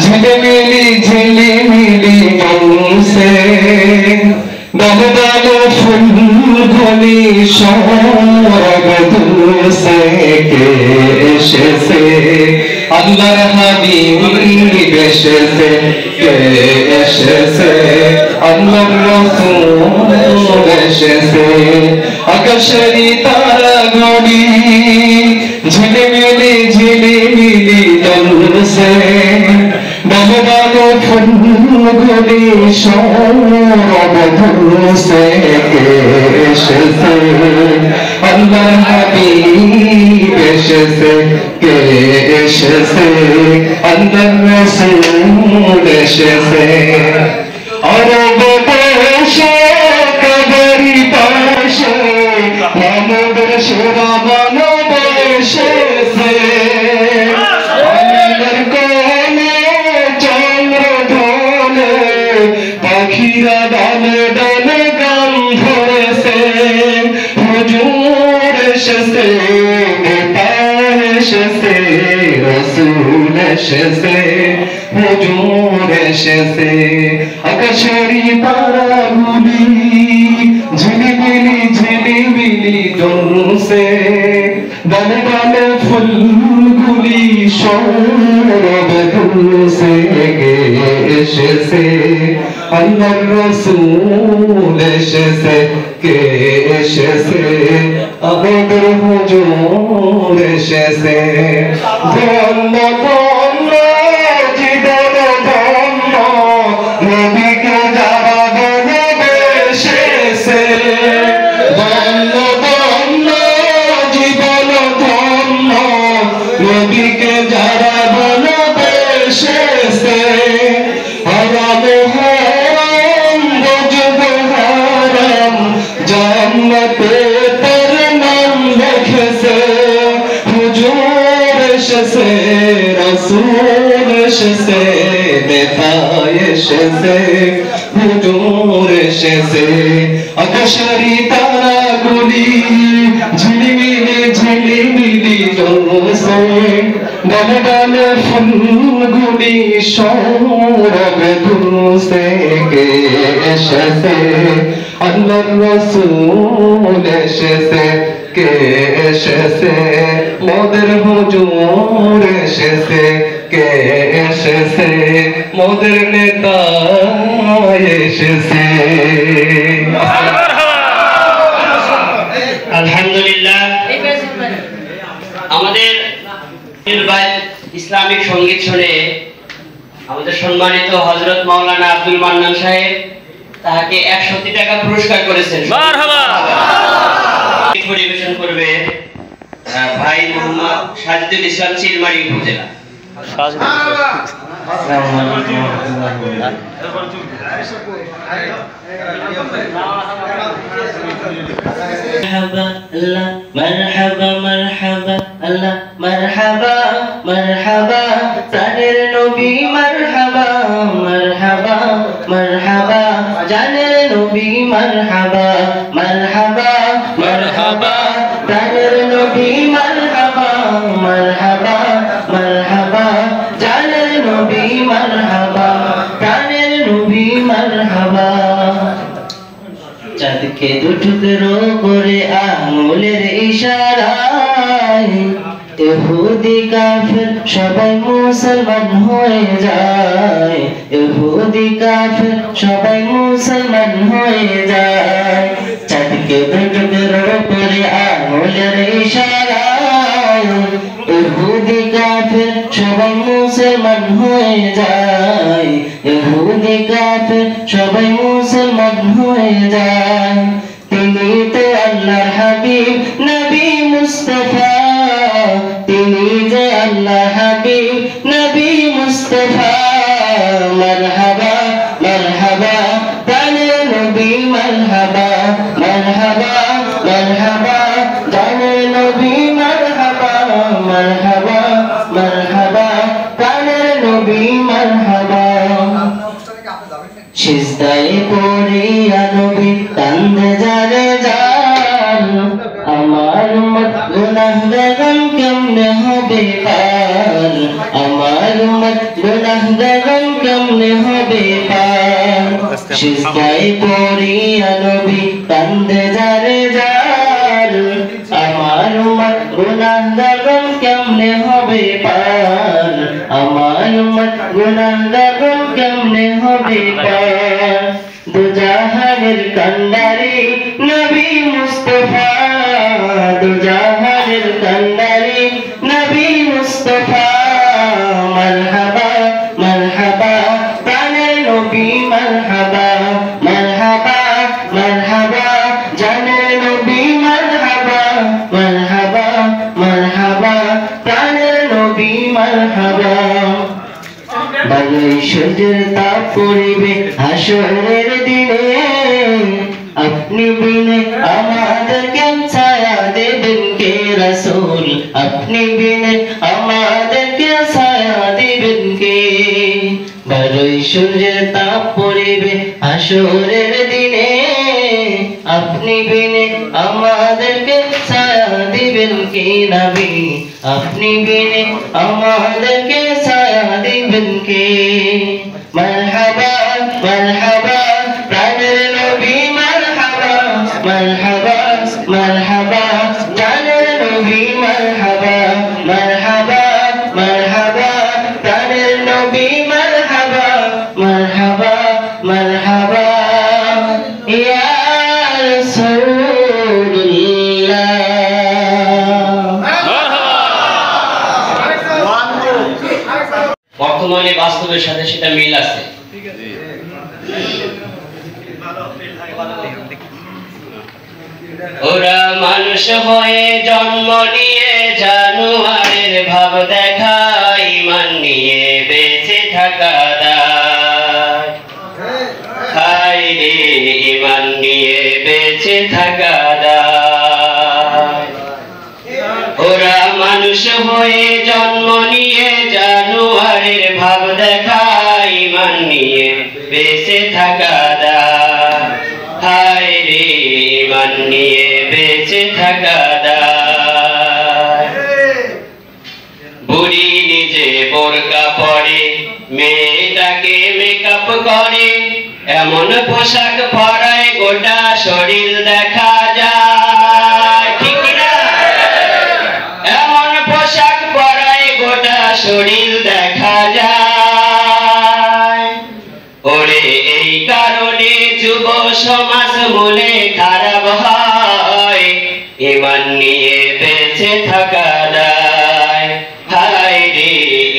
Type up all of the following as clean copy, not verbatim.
झिलिमिली से दल दल फूलगुली सौरभ दूर से के अल्लाह हबीब से के अल्लाह रसूल से आकाशरी तारा गड़ी झिलिमिली दल से दल दल फूलगुली सौरभ दूर से के अल्लाह हबीब से के अल्लाह रसूल से और देशे कबरी पाशे मोहम्मद शेरा बनो देशे से अमर कोने चंद्र ढोले पाखिरा डाल डाल गाम भरे से हुजूर से से रसूल से हुजूर से आकाशरी तारा गुली झिलिमिली दल से दल दल फूलगुली सौरभ दूर से के अल्लाह रसूल से के अबदर हुजूर से धन्य धन्य जीवन धन्य नबी के जारा बने देश से धन्य धन्य जीवन धन्य नबी के जारा बने देश से हराम हराम गजब हराम जन्नते तर नाम देखे से हुजूर से रसूल से नेतायश से हुजूर से आकाशरी तारा गुली झिलिमिली दल से दल दल फूलगुली सौरभ दूर से के अल्लाह रसूल से के मोदर हुजूर से के मोदर नेता से আলহামদুলিল্লাহ আমাদের ইসলামিক সঙ্গীত শুনে আমাদের সম্মানিত হযরত মাওলানা আব্দুল মান্নান সাহেব তাকে 100 টাকা পুরস্কার করেছেন। মারহাবা। পরিবেশন করবে ভাই মোহাম্মদ সাজিদুল ইসলাম চিলমারি উপজেলা। مرحبا مرحبا الله مرحبا مرحبا প্রাণের নবী مرحبا مرحبا مرحبا জানের নবী مرحبا مرحبا مرحبا প্রাণের নবী مرحبا مرحبا مرحبا জানের নবী مرحبا প্রাণের নবী مرحبا চাঁদকে দুটুকরো করে আঙুলের ইশারায় ইহুদি কাফের সবাই মুসলমান হয়ে যায় ইহুদি কাফের সবাই মুসলমান হয়ে যায় চাঁদকে দুটুকরো করে আঙুলের ইশারায় ইহুদি কাফের সবাই মুসলমান হয়ে যায় ইহুদি কাফের সবাই মুসলমান হয়ে যায় তিনি তো আল্লাহর হাবিব নবী মুস্তাফা তিনি যে আল্লাহর হাবিব নবী মুস্তাফা মারহাবা মারহাবা জানের নবী মারহাবা মারহাবা মারহাবা জানের নবী মারহাবা মারহাবা মারহাবা জানের নবী মারহাবা সিজদায় পড়িয়া নবী কান্দে যারে যার আমার উম্মত গুনাহগার কেমনে হবে পার আমার আমার উম্মত গুনাহগার কেমনে হবে পার সিজদায় পড়িয়া নবী কান্দে যারে যার আমার উম্মত গুনাহগার কেমনে হবে পার আমার উম্মত গুনাহগার কেমনে হবে পার দুজাহানের কান্ডারি নবী মুস্তাফা দুজাহানের কান্ডারি নবী মুস্তাফা মারহাবা মারহাবা প্রাণের নবী মারহাবা মারহাবা মারহাবা জানের নবী মারহাবা মারহাবা মারহাবা প্রাণের নবী মারহাবা বাগাই সূর্যের তাপ পড়িবে হাসরের দিনে আপনি বিনে আমাদেরকে ছায়া দেবেন কে রাসূল আপনি বিনে আমাদেরকে ছায়া দেবেন কে বাগাই সূর্যের তাপ পড়িবে হাসরের দিনে আপনি বিনে আমাদেরকে ছায়া দিবেন কে নবী আপনি বিনে আমাদেরকে ছায়া দিবেন কে মারহাবা মারহাবা প্রাণের নবী মারহাবা মারহাবা মারহাবা জানের নবী মারহাবা মারহাবা মারহাবা প্রাণের নবী মারহাবা মারহাবা মারহাবা ইয়া রাসূলুল্লাহ বর্তমানে বাস্তবের সাথে সেটা মিল আছে। ওরা মানুষ হয়ে জন্ম নিয়ে জানোয়ারের ভাব দেখায় ঈমান নিয়ে বেঁচে থাকা দায় হায় রে ঈমান নিয়ে বেঁচে থাকা দায় ওরা মানুষ হয়ে জন্ম নিয়ে জানোয়ারের ভাব দেখায় ঈমান নিয়ে বেঁচে থাকা দায় হায় রে ঈমান নিয়ে বেঁচে থাকা দায় বুড়ি নিজে বোরকা পরে মেয়েটাকে মেকআপ করে এমন পোশাক পরায় গোটা শরীর দেখা যায় ঠিক না এমন পোশাক পরায় গোটা শরীর দেখা যায় ওরে এই কারণে যুব সমাজ মনে খারাপ হয় ঈমান নিয়ে বেঁচে থাকা দায় হায় রে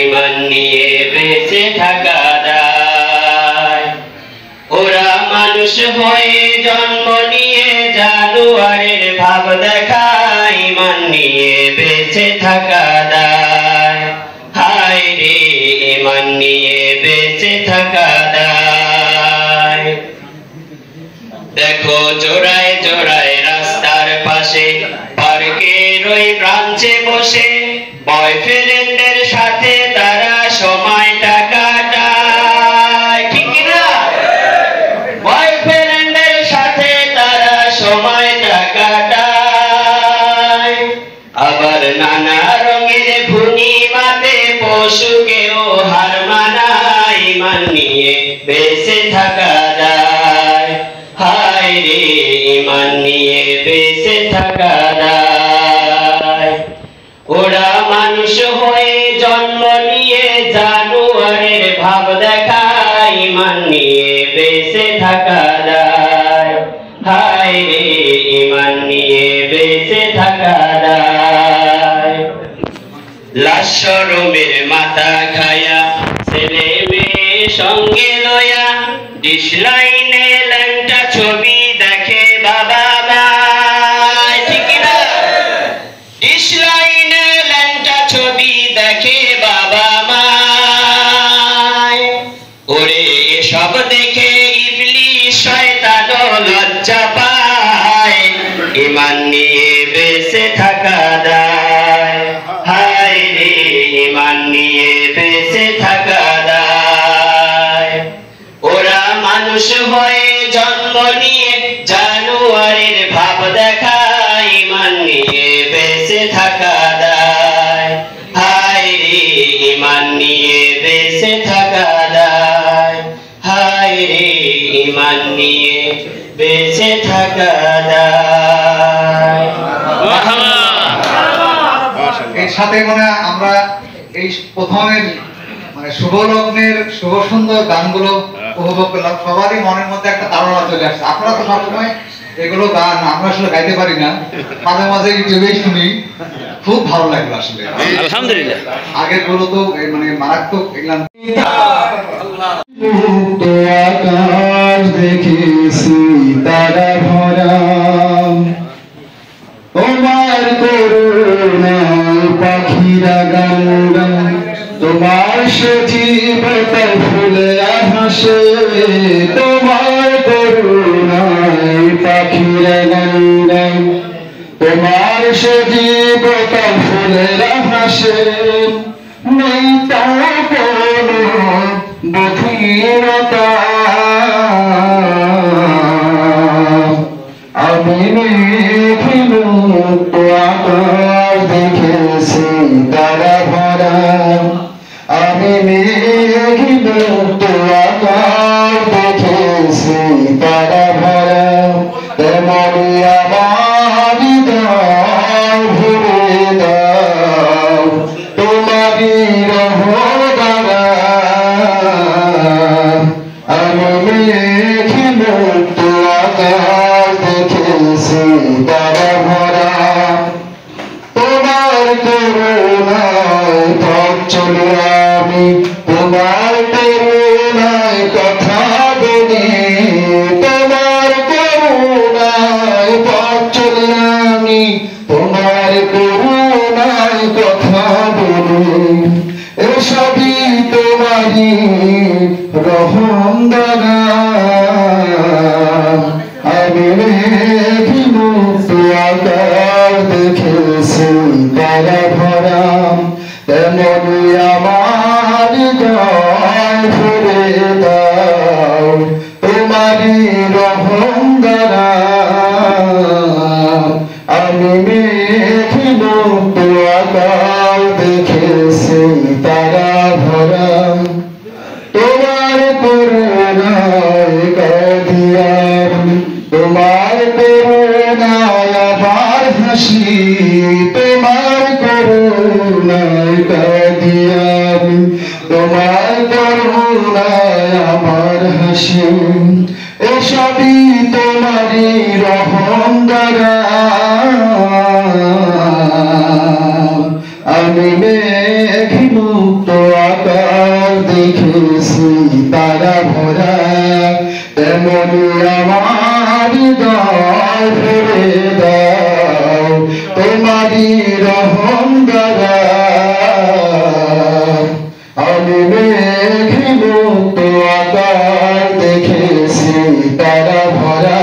ঈমান নিয়ে বেঁচে থাকা দায় ওরা মানুষ হয়ে জন্ম নিয়ে জানোয়ারের ভাব দেখায় ঈমান নিয়ে বেঁচে থাকা দায় হায় রে ঈমান নিয়ে বেঁচে থাকা দায় দেখো জোড়ায় জোড়ায় রাস্তার পাশে পার্কের ওই ব্রাঞ্চে বসে বয়ফ্রেন্ডের সাথে তারা সময়টা কাটায় ঠিক না বয়ফ্রেন্ডের সাথে তারা সময়টা কাটায় আবার নানা রঙের ভুনিমাতে পশুকেও হার মানায় ঈমান নিয়ে বেঁচে থাকা দায় হায় রে ঈমান নিয়ে বেঁচে থাকা দায় ওরা মানুষ হয়ে জন্ম নিয়ে জানোয়ারের ভাব দেখায় ঈমান নিয়ে বেঁচে থাকা দায় হায় রে ঈমান নিয়ে বেঁচে থাকা দায় লাশ শরমের মাথা খায়া ছেলে মেয়ে সঙ্গে লয়া ডিশ লাইনে ল্যাংটা ছবি দেখে বাবা মায় ঠিক না ডিশ লাইনে ল্যাংটা ছবি দেখে বাবা মায় ওরে এসব দেখে ইবলিশ শয়তান লজ্জা পায় ঈমান নিয়ে বেঁচে থাকা দায় হায় রে ঈমান নিয়ে বেঁচে থাকা দায় ওরা মানুষ হয়ে জন্ম নিয়ে জানোয়ারের ভাব দেখায় ঈমান নিয়ে বেঁচে থাকা দায় হায় রে ঈমান নিয়ে ইমান নিয়ে বেঁচে থাকা যায়। এর সাথে মানে আমরা এই প্রথমের মানে শুভ লগ্নের শুভ সুন্দর গানগুলো উপভোগ করলাম, সবারই মনের মধ্যে একটা ধারণা চলে আসছে। আপনারা তো সবসময় এগুলো গান আমরা আসলে গাইতে পারি না, মাঝে মাঝে ইউটিউবেই শুনি, খুব ভালো লাগলো আসলে। আলহামদুলিল্লাহ। আগের গুলো তো মানে মারাত্মক এগুলাম। আকাশ দেখেছি তারা ভরা, তোমার করুণায় পাখিরা গান গায়, তোমার সজীবতা ফুলে হাসে, তোমার করুণায় পাখিরা গান গায়, তোমার সজীবতা ফুলে হাসে, নেই তা কোনো বধিরতা, আমি মেঘমুক্ত আকাশ দেখেছি তারা ভরা, আমি মেঘমুক্ত আকাশ দেখেছি তারা ভরা, তেমনি আমার হৃদয় ভরে দাও তোমারই রহদারা, আমি মেঘমুক্ত আকাশ দেখেছি তারা ভরা, তোমার করুণায় পথ চলে আমি, তোমার করুণায় কথা বলি, তোমার করুণায় পথ চলে আমি, তোমার করুণায় কথা বলি, এসবই তোমারই রহম দ্বারা, আমি মেঘমুক্ত আকাশ দেখেছি তারা ভরা, তেমনি আমার হৃদয় ভরে দাও তোমারই রহম দ্বারা, আমি মেঘমুক্ত আকাশ দেখেছি তারা ভরা, তোমার করুণায় কাঁদিয়ার, তোমার করুণায় আবার হাসি, তোমার করুণায় কাঁদিয়ার, তোমার করুণায় আমার হাসি, এসবই তোমারই রহম দ্বারা, আমি মেঘমুক্ত আকাশ দেখেছি তারা ভরা, তেমনি আমার হৃদয় ভরে দাও তোমারই রহম দ্বারা, আমি মেঘমুক্ত আকাশ দেখেছি তারা ভরা,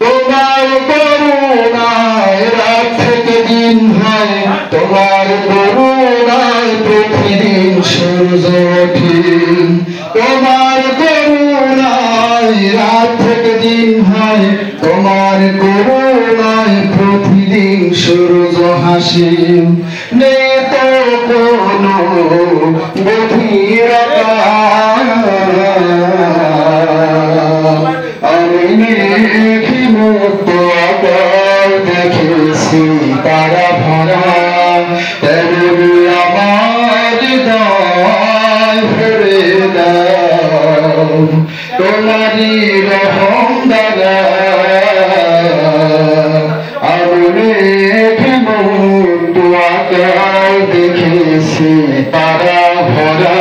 তোমার করুণায় রাত থেকে দিন হয়, তোমার করুণায় প্রতিদিন সূর্য ওঠে, তোমার করুণায় রাত থেকে দিন হয়, তোমার করুণায় প্রতিদিন সূর্য হাসে, নেই তো কোনো গভীরতা, আমি মেঘমুক্ত আকাশ দেখেছি তারা ভরা, তেমনি আমার হৃদয় ভরে দাও তোমারই রহম দ্বারা, আমি মেঘমুক্ত আকাশ দেখেছি তারা ভরা।